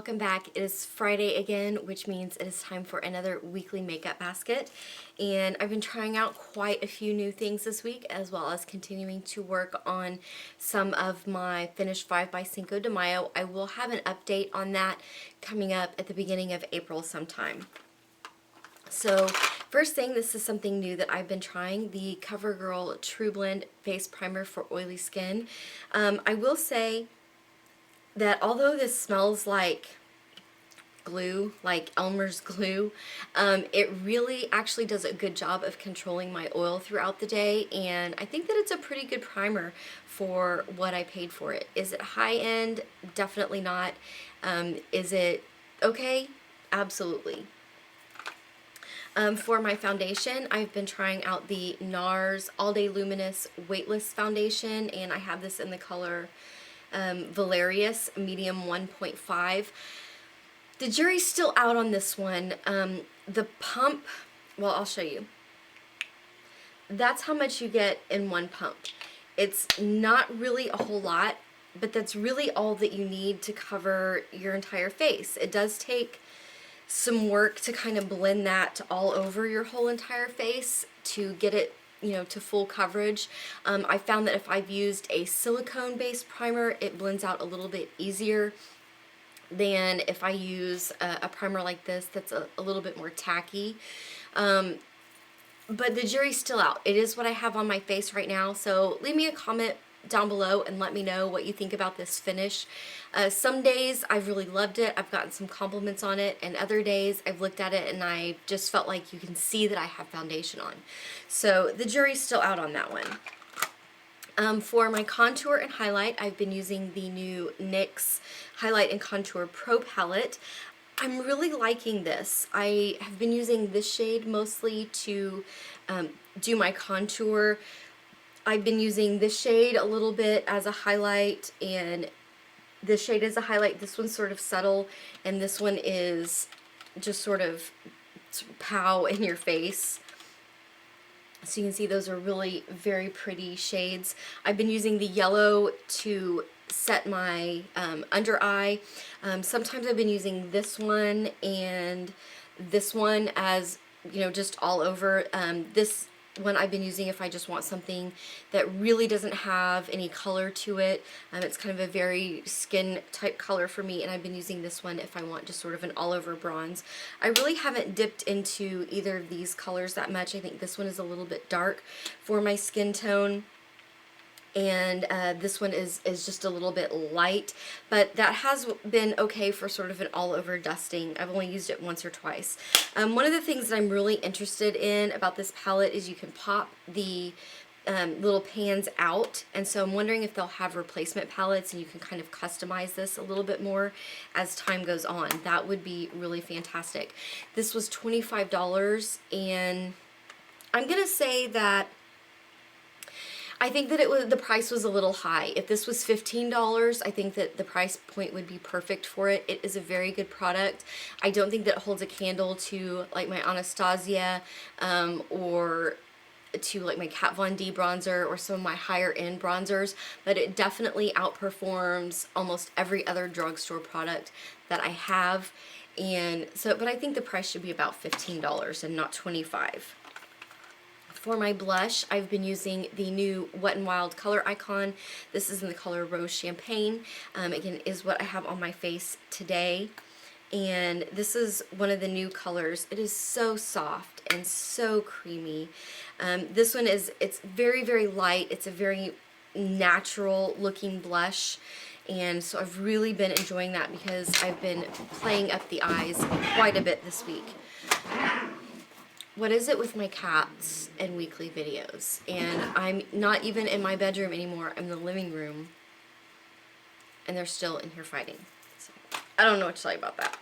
welcome back. It is Friday again, which means it is time for another weekly makeup basket. And I've been trying out quite a few new things this week, as well as continuing to work on some of my finished 5 by Cinco de Mayo. I will have an update on that coming up at the beginning of April sometime. So first thing, this is something new that I've been trying, the CoverGirl True Blend Face Primer for Oily Skin. I will say that although this smells like glue, like Elmer's glue, it really actually does a good job of controlling my oil throughout the day, and I think that it's a pretty good primer for what I paid for it. Is it high end? Definitely not. Is it okay? Absolutely. For my foundation, I've been trying out the NARS All Day Luminous Weightless Foundation, and I have this in the color Valerius medium 1.5. The jury's still out on this one. The pump, well, I'll show you. That's how much you get in one pump. It's not really a whole lot, but that's really all that you need to cover your entire face. It does take some work to kind of blend that all over your whole entire face to get it, you know, to full coverage. I found that if I've used a silicone based primer, it blends out a little bit easier than if I use a primer like this that's a little bit more tacky. But the jury's still out. It is what I have on my face right now, so leave me a comment down below and let me know what you think about this finish. Some days I've really loved it, I've gotten some compliments on it, and other days I've looked at it and I just felt like you can see that I have foundation on. So the jury's still out on that one. For my contour and highlight, I've been using the new NYX Highlight and Contour Pro Palette. I'm really liking this. I have been using this shade mostly to do my contour. I've been using this shade a little bit as a highlight, and this shade is a highlight. This one's sort of subtle, and this one is just sort of pow in your face. So you can see those are really very pretty shades. I've been using the yellow to set my under eye. Sometimes I've been using this one and this one as, you know, just all over. This one I've been using if I just want something that really doesn't have any color to it. It's kind of a very skin type color for me, and I've been using this one if I want just sort of an all over bronze. I really haven't dipped into either of these colors that much. I think this one is a little bit dark for my skin tone, and this one is just a little bit light, but that has been okay for sort of an all-over dusting. I've only used it once or twice. One of the things that I'm really interested in about this palette is you can pop the little pans out, and so I'm wondering if they'll have replacement palettes and you can kind of customize this a little bit more as time goes on. That would be really fantastic. This was $25, and I'm gonna say that I think that the price was a little high. If this was $15, I think that the price point would be perfect for it. It is a very good product. I don't think that it holds a candle to like my Anastasia or to like my Kat Von D bronzer or some of my higher end bronzers, but it definitely outperforms almost every other drugstore product that I have. And so, but I think the price should be about $15 and not $25. For my blush, I've been using the new Wet n Wild Color Icon. This is in the color Rose Champagne. Again, is what I have on my face today. And this is one of the new colors. It is so soft and so creamy. This one it's very, very light. It's a very natural looking blush. And so I've really been enjoying that because I've been playing up the eyes quite a bit this week. What is it with my cats and weekly videos? And I'm not even in my bedroom anymore. I'm in the living room, and they're still in here fighting. So I don't know what to tell you about that.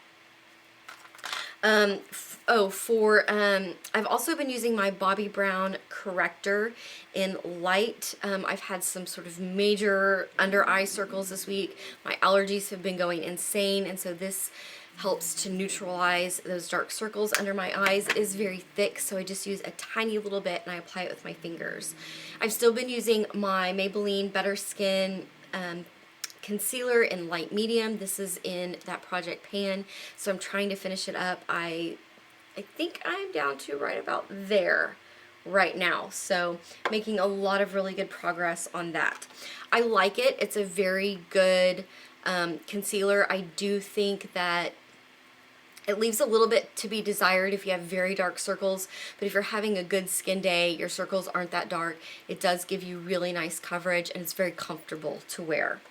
I've also been using my Bobbi Brown corrector in light. I've had some sort of major under eye circles this week. My allergies have been going insane, and so this helps to neutralize those dark circles under my eyes. It is very thick, so I just use a tiny little bit and I apply it with my fingers. I've still been using my Maybelline Better Skin concealer in light medium. This is in that Project Pan, so I'm trying to finish it up. I think I'm down to right about there right now, so making a lot of really good progress on that. I like it. It's a very good concealer. I do think that it leaves a little bit to be desired if you have very dark circles, but if you're having a good skin day, your circles aren't that dark, it does give you really nice coverage, and it's very comfortable to wear.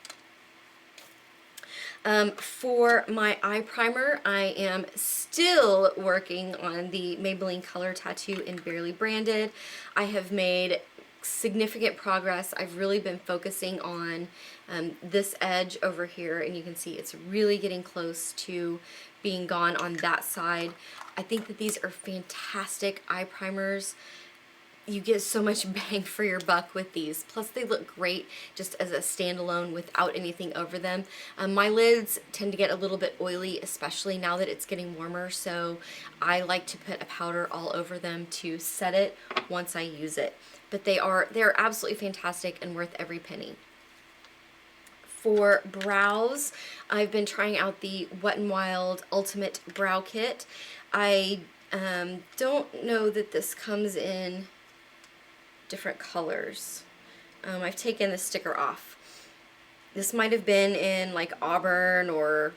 For my eye primer, I am still working on the Maybelline Color Tattoo in Barely Branded. I have made significant progress. I've really been focusing on this edge over here, and you can see it's really getting close to being gone on that side. I think that these are fantastic eye primers. You get so much bang for your buck with these. Plus they look great just as a standalone without anything over them. My lids tend to get a little bit oily, especially now that it's getting warmer, so I like to put a powder all over them to set it once I use it. But they're absolutely fantastic and worth every penny. For brows, I've been trying out the Wet n Wild Ultimate Brow Kit. I don't know that this comes in different colors. I've taken the sticker off. This might have been in like auburn or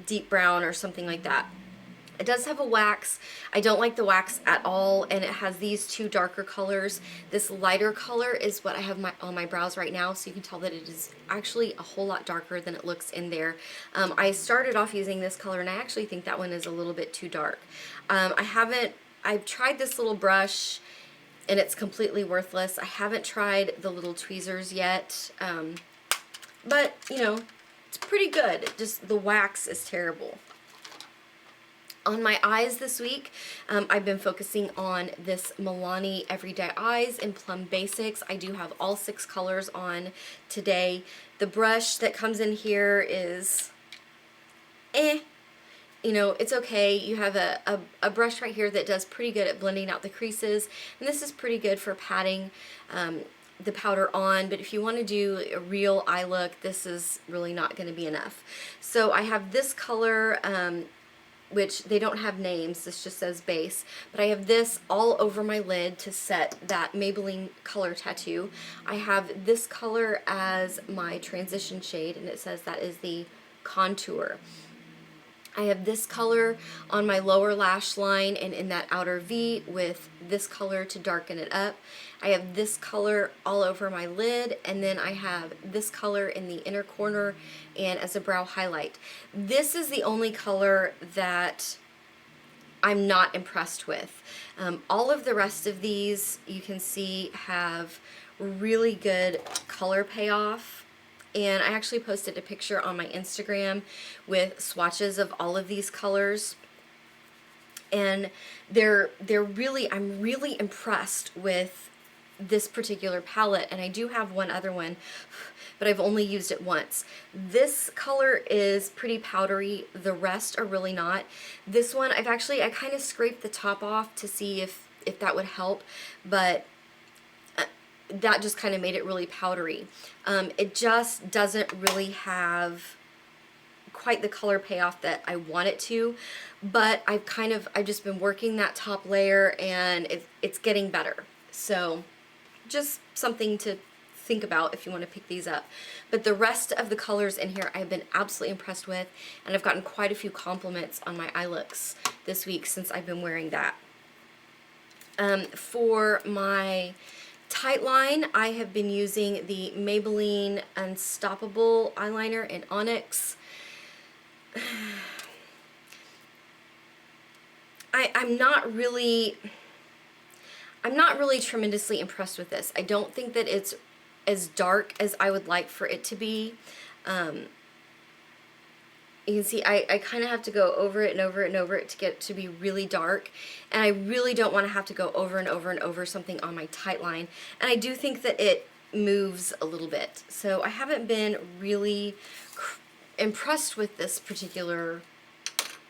deep brown or something like that. It does have a wax. I don't like the wax at all, and it has these two darker colors. This lighter color is what I have on my brows right now, so you can tell that it is actually a whole lot darker than it looks in there. I started off using this color, and I actually think that one is a little bit too dark. I've tried this little brush, and it's completely worthless. I haven't tried the little tweezers yet, but, you know, it's pretty good. Just the wax is terrible. On my eyes this week, I've been focusing on this Milani Everyday Eyes in Plum Basics. I do have all 6 colors on today. The brush that comes in here is you know, it's okay. You have a brush right here that does pretty good at blending out the creases, and this is pretty good for patting the powder on, but if you want to do a real eye look, this is really not going to be enough. So I have this color, which they don't have names, this just says base, but I have this all over my lid to set that Maybelline Color Tattoo. I have this color as my transition shade, and it says that is the contour. I have this color on my lower lash line and in that outer V with this color to darken it up. I have this color all over my lid, and then I have this color in the inner corner and as a brow highlight. This is the only color that I'm not impressed with. All of the rest of these you can see have really good color payoff. And I actually posted a picture on my Instagram with swatches of all of these colors. And I'm really impressed with this particular palette. And I do have one other one, but I've only used it once. This color is pretty powdery. The rest are really not. This one, I kind of scraped the top off to see if that would help, but that just kind of made it really powdery. It just doesn't really have quite the color payoff that I want it to, but I've just been working that top layer, and it's getting better. So just something to think about if you want to pick these up. But the rest of the colors in here I've been absolutely impressed with, and I've gotten quite a few compliments on my eye looks this week since I've been wearing that. For my tight line, I have been using the Maybelline Unstoppable eyeliner in Onyx. I'm not really tremendously impressed with this. I don't think that it's as dark as I would like for it to be. You can see I kind of have to go over it and over it and over it to get it to be really dark, and I really don't want to have to go over and over and over something on my tight line, and I do think that it moves a little bit. So I haven't been really impressed with this particular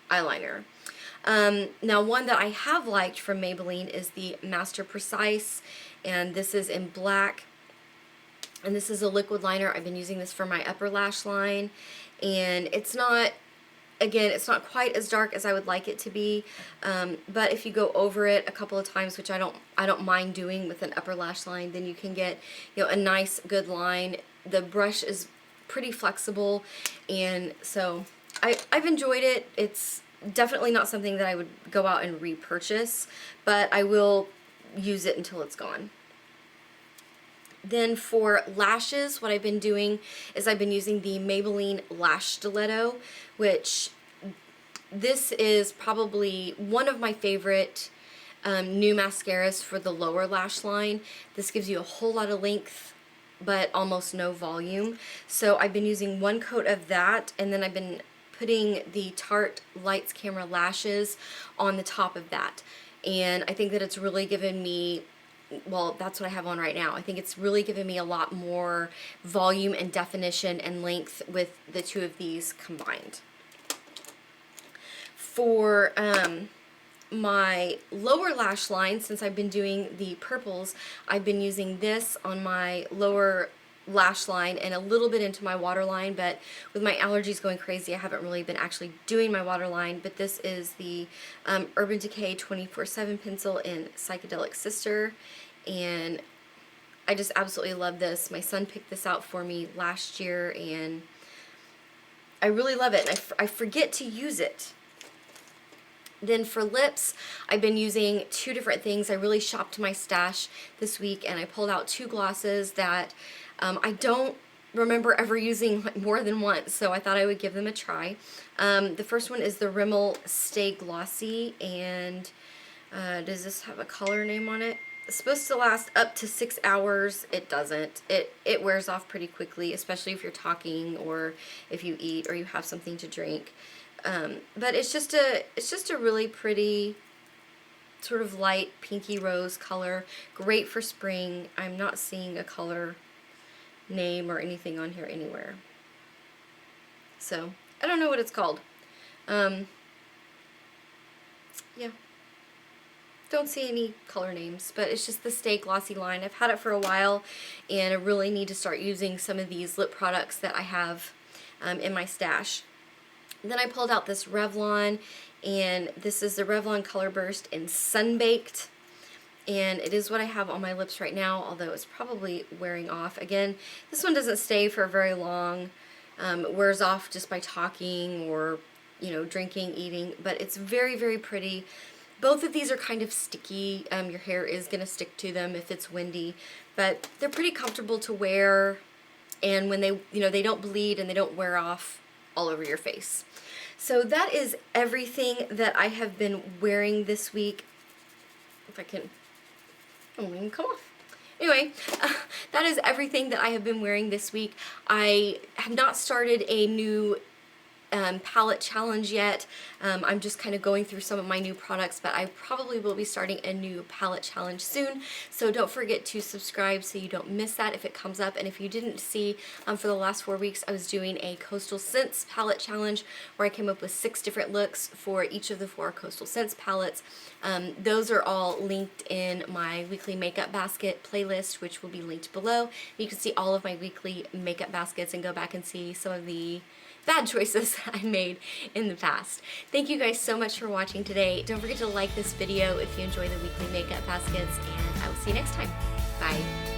eyeliner. Now, one that I have liked from Maybelline is the Master Precise, and this is in black. And this is a liquid liner. I've been using this for my upper lash line, and it's not, again, it's not quite as dark as I would like it to be, but if you go over it a couple of times, which I don't mind doing with an upper lash line, then you can get, you know, a nice good line. The brush is pretty flexible, and so I've enjoyed it. It's definitely not something that I would go out and repurchase, but I will use it until it's gone. Then for lashes, what I've been doing is I've been using the Maybelline Lash Stiletto, which this is probably one of my favorite new mascaras for the lower lash line. This gives you a whole lot of length, but almost no volume. So I've been using one coat of that, and then I've been putting the Tarte Lights Camera Lashes on the top of that. And I think that it's really given me, well, that's what I have on right now. I think it's really given me a lot more volume and definition and length with the two of these combined. For my lower lash line, since I've been doing the purples, I've been using this on my lower lash line and a little bit into my waterline, but with my allergies going crazy, I haven't really been actually doing my waterline. But this is the Urban Decay 24/7 pencil in Psychedelic Sister, and I just absolutely love this. My son picked this out for me last year, and I really love it. And I forget to use it. Then for lips, I've been using two different things. I really shopped my stash this week, and I pulled out two glosses that I don't remember ever using more than once, so I thought I would give them a try. The first one is the Rimmel Stay Glossy, and does this have a color name on it? It's supposed to last up to 6 hours. It doesn't. It wears off pretty quickly, especially if you're talking or if you eat or you have something to drink. But it's just a really pretty sort of light pinky rose color. Great for spring. I'm not seeing a color name or anything on here anywhere. So I don't know what it's called. Yeah. Don't see any color names, but it's just the Stay Glossy line. I've had it for a while, and I really need to start using some of these lip products that I have in my stash. Then I pulled out this Revlon, and this is the Revlon Color Burst in Sunbaked, and it is what I have on my lips right now, although it's probably wearing off. Again, this one doesn't stay for very long. It wears off just by talking or, you know, drinking, eating, but it's very, very pretty. Both of these are kind of sticky. Your hair is going to stick to them if it's windy, but they're pretty comfortable to wear, and when they, you know, they don't bleed and they don't wear off all over your face. So that is everything that I have been wearing this week. If I can, it won't even come off. Anyway, that is everything that I have been wearing this week. I have not started a new palette challenge yet. I'm just kind of going through some of my new products, but I probably will be starting a new palette challenge soon, so don't forget to subscribe so you don't miss that if it comes up. And if you didn't see, for the last 4 weeks I was doing a Coastal Scents palette challenge where I came up with 6 different looks for each of the 4 Coastal Scents palettes. Those are all linked in my weekly makeup basket playlist, which will be linked below. You can see all of my weekly makeup baskets and go back and see some of the bad choices I made in the past. Thank you guys so much for watching today. Don't forget to like this video if you enjoy the weekly makeup baskets, and I will see you next time. Bye.